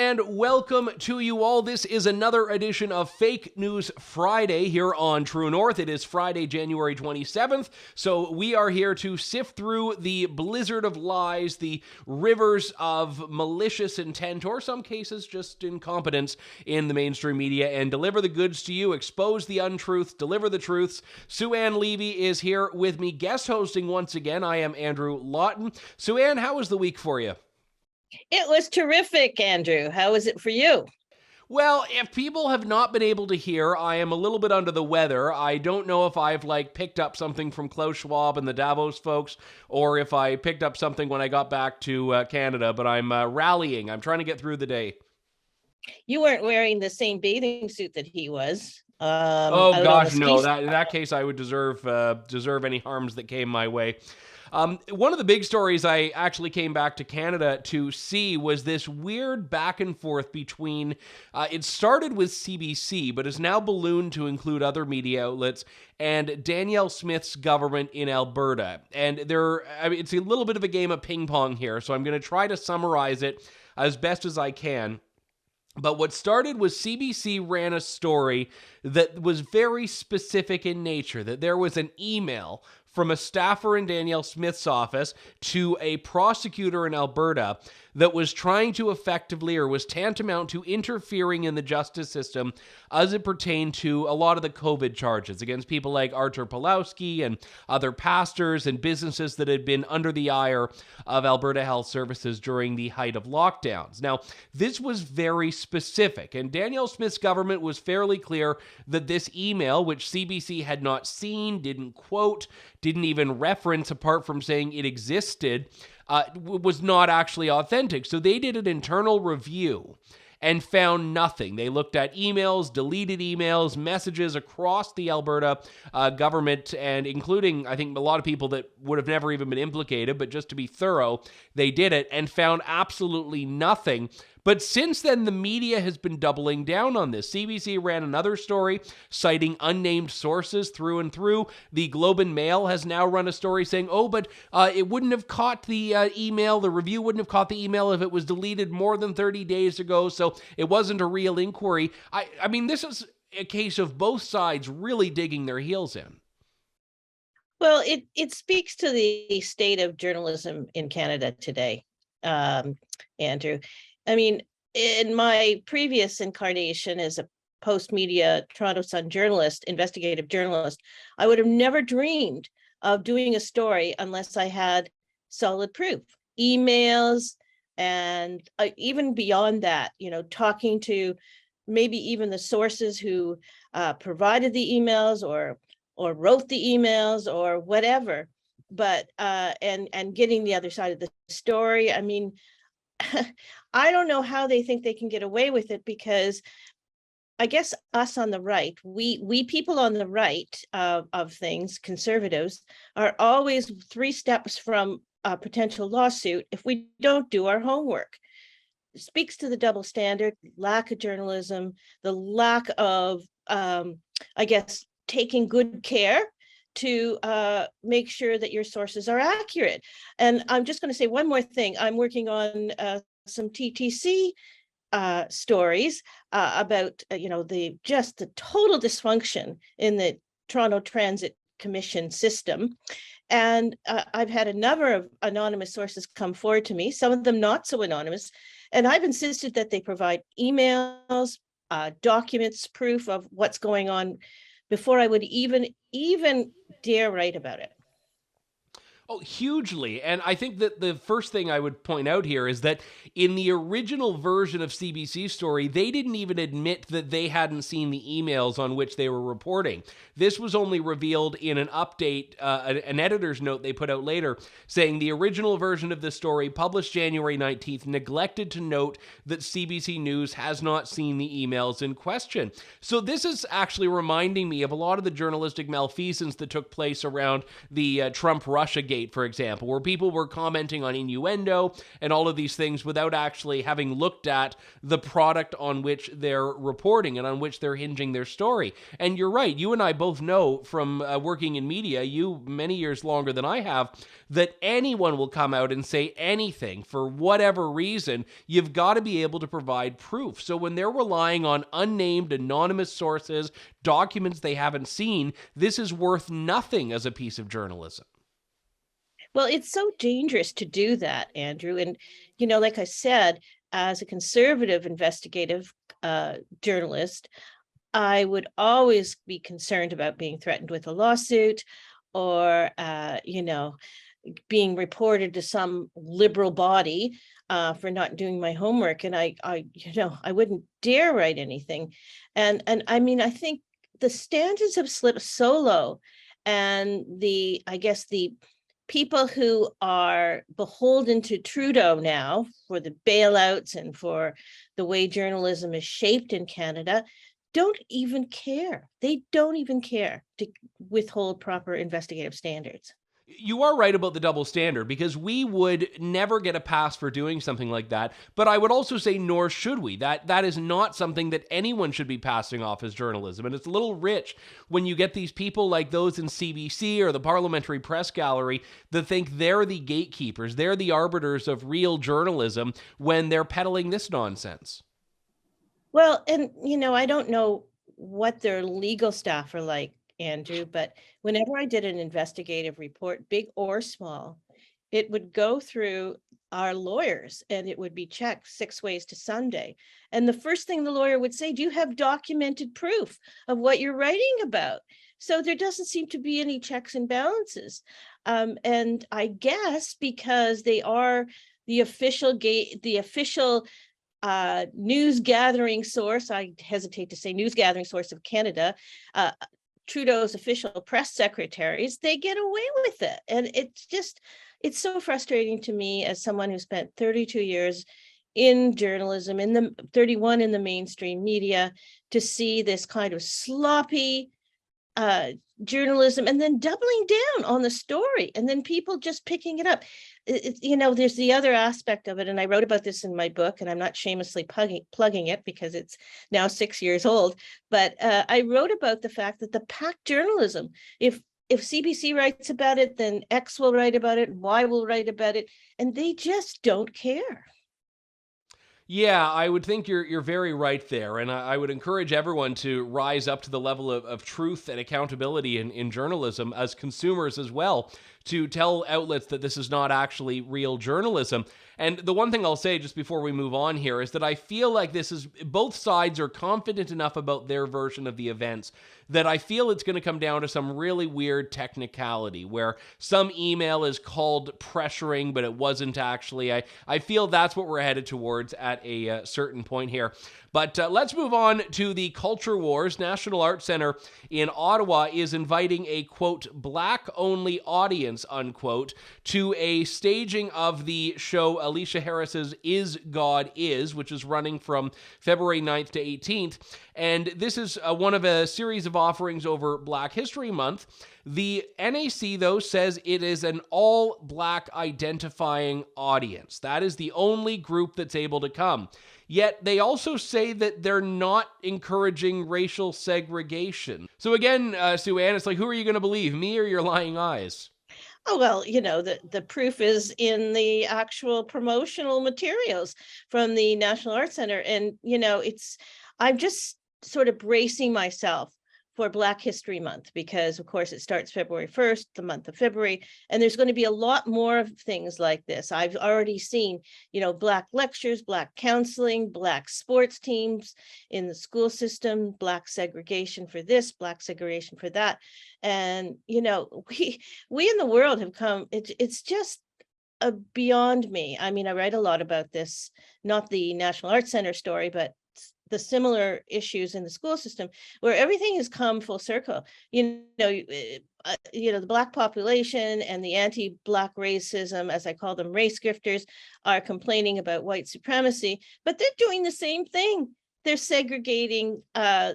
and welcome to you all. This is another edition of Fake News Friday here on True North. It is Friday, January 27th, so we are here to sift through the blizzard of lies, the rivers of malicious intent, or some cases just incompetence in the mainstream media, and deliver the goods to you, expose the untruths, deliver the truths. Sue-Ann Levy is here with me, guest hosting once again. I am Andrew Lawton. Sue-Ann, how was the week for you? It was terrific, Andrew. How was it for you? Well, if people have not been able to hear, I am a little bit under the weather. I don't know if I've picked up something from Klaus Schwab and the Davos folks, or if I picked up something when I got back to Canada, but I'm rallying. I'm trying to get through the day. You weren't wearing the same bathing suit that he was. Oh gosh, no. In that case, I would deserve any harms that came my way. One of the big stories I actually came back to Canada to see was this weird back and forth between, it started with CBC, but has now ballooned to include other media outlets, and Danielle Smith's government in Alberta. And it's a little bit of a game of ping pong here, so I'm going to try to summarize it as best as I can. But what started was CBC ran a story that was very specific in nature, that there was an email from a staffer in Danielle Smith's office to a prosecutor in Alberta that was trying to effectively, or was tantamount to interfering in the justice system as it pertained to a lot of the COVID charges against people like Artur Pawlowski and other pastors and businesses that had been under the ire of Alberta Health Services during the height of lockdowns. Now, this was very specific, and Danielle Smith's government was fairly clear that this email, which CBC had not seen, didn't quote, didn't even reference apart from saying it existed, was not actually authentic. So they did an internal review and found nothing. They looked at emails, deleted emails, messages across the Alberta government, and including, I think, a lot of people that would have never even been implicated, but just to be thorough, they did it and found absolutely nothing. But since then, the media has been doubling down on this. CBC ran another story citing unnamed sources through and through. The Globe and Mail has now run a story saying, but it wouldn't have caught the email, the review wouldn't have caught the email if it was deleted more than 30 days ago, so it wasn't a real inquiry. I mean, this is a case of both sides really digging their heels in. Well, it speaks to the state of journalism in Canada today, Andrew. I mean, in my previous incarnation as a post-media Toronto Sun journalist, investigative journalist, I would have never dreamed of doing a story unless I had solid proof, emails, and even beyond that, talking to maybe even the sources who provided the emails or wrote the emails or whatever, but and getting the other side of the story. I mean, I don't know how they think they can get away with it, because I guess us on the right, we people on the right of things, conservatives, are always 3 steps from a potential lawsuit if we don't do our homework. It speaks to the double standard, lack of journalism, the lack of, I guess, taking good care to make sure that your sources are accurate. And I'm just going to say one more thing. I'm working on some TTC stories about the total dysfunction in the Toronto Transit Commission system. And I've had a number of anonymous sources come forward to me, some of them not so anonymous, and I've insisted that they provide emails, documents, proof of what's going on before I would even dare write about it. Oh, hugely. And I think that the first thing I would point out here is that in the original version of CBC's story, they didn't even admit that they hadn't seen the emails on which they were reporting. This was only revealed in an update, an editor's note they put out later, saying the original version of the story, published January 19th, neglected to note that CBC News has not seen the emails in question. So this is actually reminding me of a lot of the journalistic malfeasance that took place around the Trump-Russia Gate, for example, where people were commenting on innuendo and all of these things without actually having looked at the product on which they're reporting and on which they're hinging their story. And you're right, you and I both know from working in media, you many years longer than I have, that anyone will come out and say anything for whatever reason. You've got to be able to provide proof. So when they're relying on unnamed, anonymous sources, documents they haven't seen, this is worth nothing as a piece of journalism. Well, it's so dangerous to do that, Andrew. And, like I said, as a conservative investigative journalist, I would always be concerned about being threatened with a lawsuit or, being reported to some liberal body for not doing my homework. And I wouldn't dare write anything. And I mean, I think the standards have slipped so low, and I guess the people who are beholden to Trudeau now for the bailouts and for the way journalism is shaped in Canada don't even care. They don't even care to withhold proper investigative standards. You are right about the double standard, because we would never get a pass for doing something like that. But I would also say, nor should we. That is not something that anyone should be passing off as journalism. And it's a little rich when you get these people like those in CBC or the Parliamentary Press Gallery that think they're the gatekeepers, they're the arbiters of real journalism when they're peddling this nonsense. Well, and, I don't know what their legal staff are like, Andrew, but whenever I did an investigative report, big or small, it would go through our lawyers and it would be checked 6 ways to Sunday. And the first thing the lawyer would say, do you have documented proof of what you're writing about? So there doesn't seem to be any checks and balances. And I guess because they are the official news gathering source, I hesitate to say news gathering source of Canada, Trudeau's official press secretaries, they get away with it. And it's so frustrating to me as someone who spent 32 years in journalism, 31 in the mainstream media, to see this kind of sloppy journalism and then doubling down on the story and then people just picking it up. There's the other aspect of it, and I wrote about this in my book, and I'm not shamelessly plugging it because it's now 6 years old, but I wrote about the fact that the pack journalism, if CBC writes about it, then X will write about it, Y will write about it, and they just don't care. Yeah, I would think you're very right there. And I would encourage everyone to rise up to the level of truth and accountability in journalism as consumers as well, to tell outlets that this is not actually real journalism. And the one thing I'll say just before we move on here is that I feel like both sides are confident enough about their version of the events that I feel it's going to come down to some really weird technicality where some email is called pressuring, but it wasn't actually. I feel that's what we're headed towards at a certain point here. But let's move on to the Culture Wars. National Arts Centre in Ottawa is inviting a, quote, black-only audience, unquote, to a staging of the show Alicia Harris's Is God Is, which is running from February 9th to 18th. And this is one of a series of offerings over Black History Month. The NAC, though, says it is an all-black identifying audience. That is the only group that's able to come. Yet they also say that they're not encouraging racial segregation. So again, Sue Ann, it's like, who are you going to believe, me or your lying eyes? Oh, well, the proof is in the actual promotional materials from the National Arts Centre. And, I'm just sort of bracing myself for Black History Month, because of course it starts February 1st, the month of February, and there's going to be a lot more of things like this. I've already seen, Black lectures, Black counseling, Black sports teams in the school system, Black segregation for this, Black segregation for that. And, we in the world have come, it's just beyond me. I mean, I write a lot about this, not the National Arts Centre story, but the similar issues in the school system where everything has come full circle. The Black population and the anti-Black racism, as I call them, race grifters, are complaining about white supremacy, but they're doing the same thing. They're segregating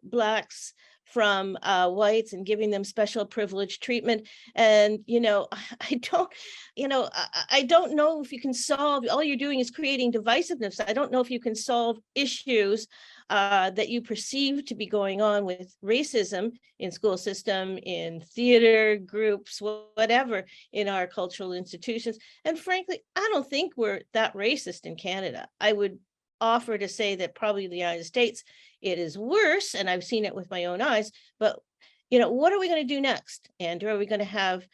Blacks from whites and giving them special privileged treatment. And, I don't know if you can solve, all you're doing is creating divisiveness. I don't know if you can solve issues that you perceive to be going on with racism in school system, in theater groups, whatever, in our cultural institutions. And frankly, I don't think we're that racist in Canada. I would offer to say that probably in the United States, it is worse, and I've seen it with my own eyes. But what are we going to do next, Andrew? Are we going to have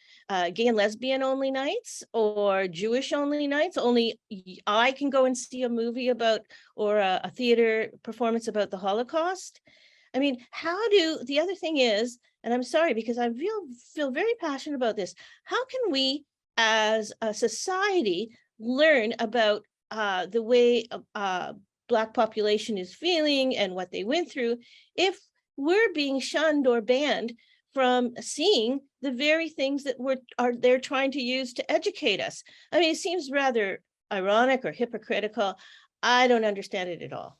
gay and lesbian only nights, or Jewish only nights? Only I can go and see a movie about, or a theater performance about the Holocaust? I mean, the other thing is, and I'm sorry because I feel very passionate about this, how can we as a society learn about the way Black population is feeling and what they went through if we're being shunned or banned from seeing the very things that they're trying to use to educate us? I mean, it seems rather ironic or hypocritical. I don't understand it at all.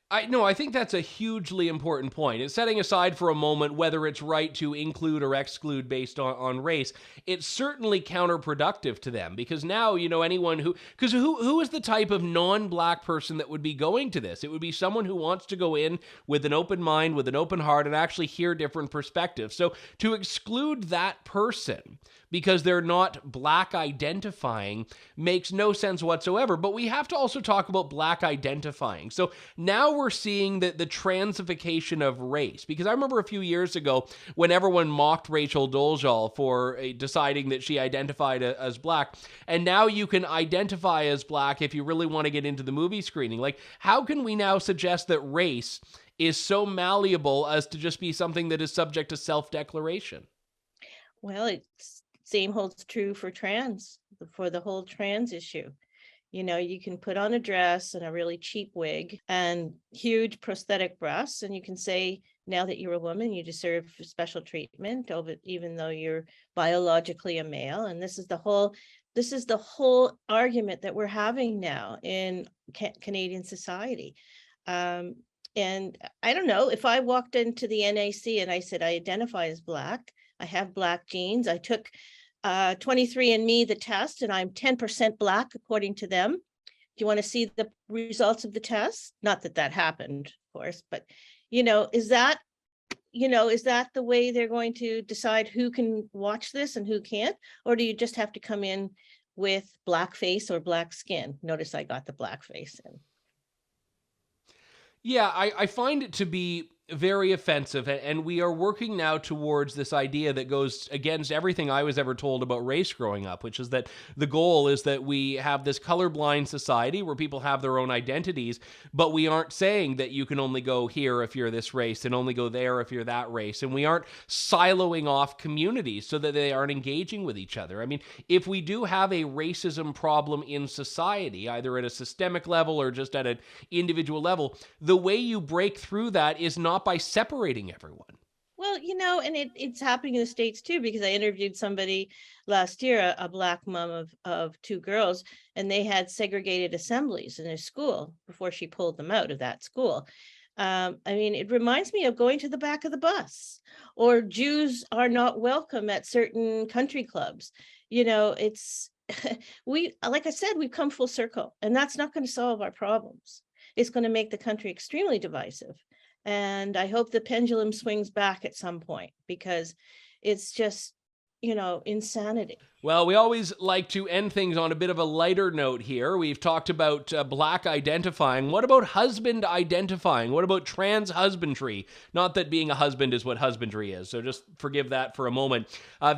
I think that's a hugely important point. And setting aside for a moment whether it's right to include or exclude based on race, it's certainly counterproductive to them, because now, anyone who is the type of non-Black person that would be going to this? It would be someone who wants to go in with an open mind, with an open heart, and actually hear different perspectives. So to exclude that person because they're not Black identifying makes no sense whatsoever. But we have to also talk about Black identifying. So now we're seeing the transification of race, because I remember a few years ago when everyone mocked Rachel Dolezal for deciding that she identified as Black, and now you can identify as Black if you really want to get into the movie screening. Like, how can we now suggest that race is so malleable as to just be something that is subject to self-declaration? Well, same holds true for the whole trans issue. You can put on a dress and a really cheap wig and huge prosthetic breasts, and you can say, now that you're a woman, you deserve special treatment, even though you're biologically a male. And this is the whole argument that we're having now in Canadian society. And I don't know, if I walked into the NAC and I said, I identify as Black, I have Black genes, I took 23andMe, the test, and I'm 10% Black according to them. Do you want to see the results of the test? Not that happened, of course, but is that the way they're going to decide who can watch this and who can't? Or do you just have to come in with Black face or Black skin? Notice I got the Black face in. Yeah, I find it to be very offensive, and we are working now towards this idea that goes against everything I was ever told about race growing up, which is that the goal is that we have this colorblind society where people have their own identities, but we aren't saying that you can only go here if you're this race and only go there if you're that race, and we aren't siloing off communities so that they aren't engaging with each other. I mean, if we do have a racism problem in society, either at a systemic level or just at an individual level, the way you break through that is not by separating everyone. Well, and it's happening in the States too, because I interviewed somebody last year, a Black mom of two girls, and they had segregated assemblies in their school before she pulled them out of that school. I mean, it reminds me of going to the back of the bus, or Jews are not welcome at certain country clubs. It's like I said, we've come full circle, and that's not going to solve our problems. It's going to make the country extremely divisive. And I hope the pendulum swings back at some point, because it's just, insanity. Well, we always like to end things on a bit of a lighter note here. We've talked about Black identifying. What about husband identifying? What about trans husbandry? Not that being a husband is what husbandry is, so just forgive that for a moment.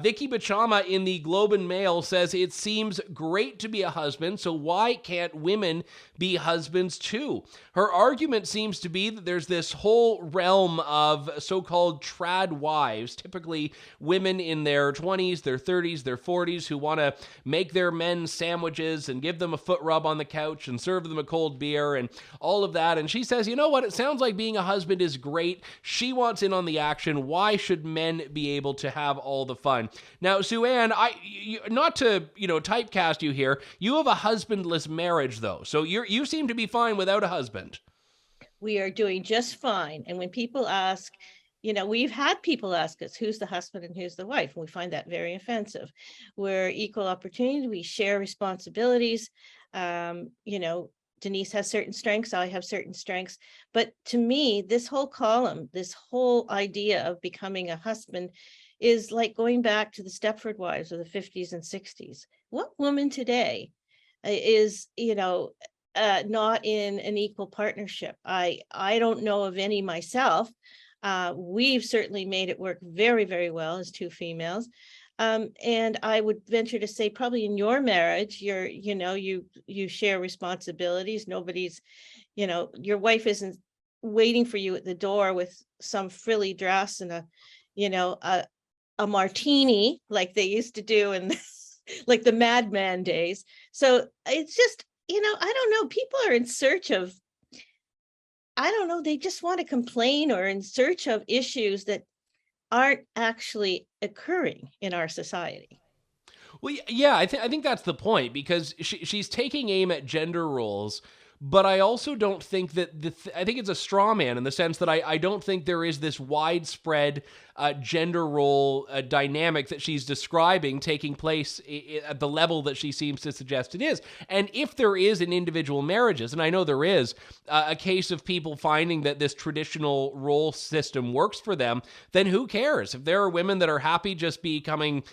Vicky Bachama in the Globe and Mail says, it seems great to be a husband, so why can't women be husbands too? Her argument seems to be that there's this whole realm of so-called trad wives, typically women in their 20s, their 30s, their 40s, who want to make their men sandwiches and give them a foot rub on the couch and serve them a cold beer and all of that. And she says, you know what? It sounds like being a husband is great. She wants in on the action. Why should men be able to have all the fun? Now, Sue-Ann, not to, typecast you here, you have a husbandless marriage, though. So you seem to be fine without a husband. We are doing just fine. And when people ask, we've had people ask us, who's the husband and who's the wife? And we find that very offensive. We're equal opportunity. We share responsibilities. Denise has certain strengths. I have certain strengths. But to me, this whole column, this whole idea of becoming a husband is like going back to the Stepford wives of the 50s and 60s. What woman today is, not in an equal partnership? I don't know of any myself. We've certainly made it work very, very well as two females. And I would venture to say probably in your marriage, you share responsibilities. Nobody's, your wife isn't waiting for you at the door with some frilly dress and a martini like they used to do in like the Mad Men days. So it's just, I don't know, people are in search of, I don't know, they just want to complain or in search of issues that aren't actually occurring in our society. Well, yeah, I think that's the point, because she's taking aim at gender roles, but I also don't think that I think it's a straw man in the sense that I don't think there is this widespread gender role dynamic that she's describing taking place at the level that she seems to suggest it is. And if there is in individual marriages, and I know there is, a case of people finding that this traditional role system works for them, then who cares? If there are women that are happy just becoming,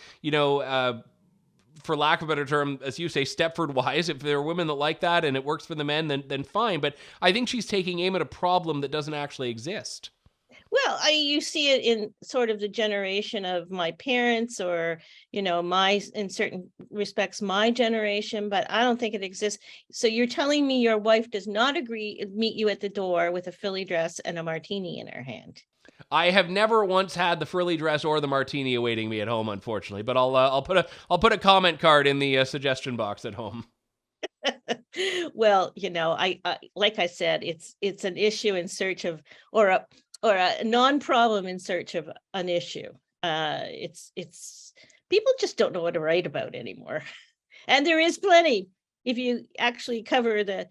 for lack of a better term, as you say, Stepford wives, if there are women that like that and it works for the men, then fine. But I think she's taking aim at a problem that doesn't actually exist. Well, you see it in sort of the generation of my parents, or, in certain respects, my generation, but I don't think it exists. So you're telling me your wife does not meet you at the door with a frilly dress and a martini in her hand? I have never once had the frilly dress or the martini awaiting me at home, unfortunately. But I'll put a comment card in the suggestion box at home. Well, I like I said, it's an issue in search of, or a non-problem in search of an issue. It's people just don't know what to write about anymore, and there is plenty if you actually cover the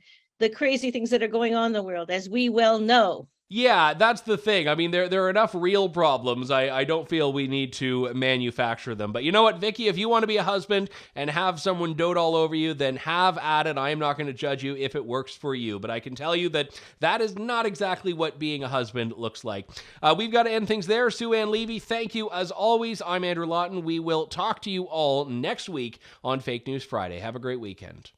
crazy things that are going on in the world, as we well know. Yeah, that's the thing. I mean, there are enough real problems. I don't feel we need to manufacture them. But you know what, Vicky? If you want to be a husband and have someone dote all over you, then have at it. I am not going to judge you if it works for you. But I can tell you that is not exactly what being a husband looks like. We've got to end things there. Sue Ann Levy, thank you as always. I'm Andrew Lawton. We will talk to you all next week on Fake News Friday. Have a great weekend.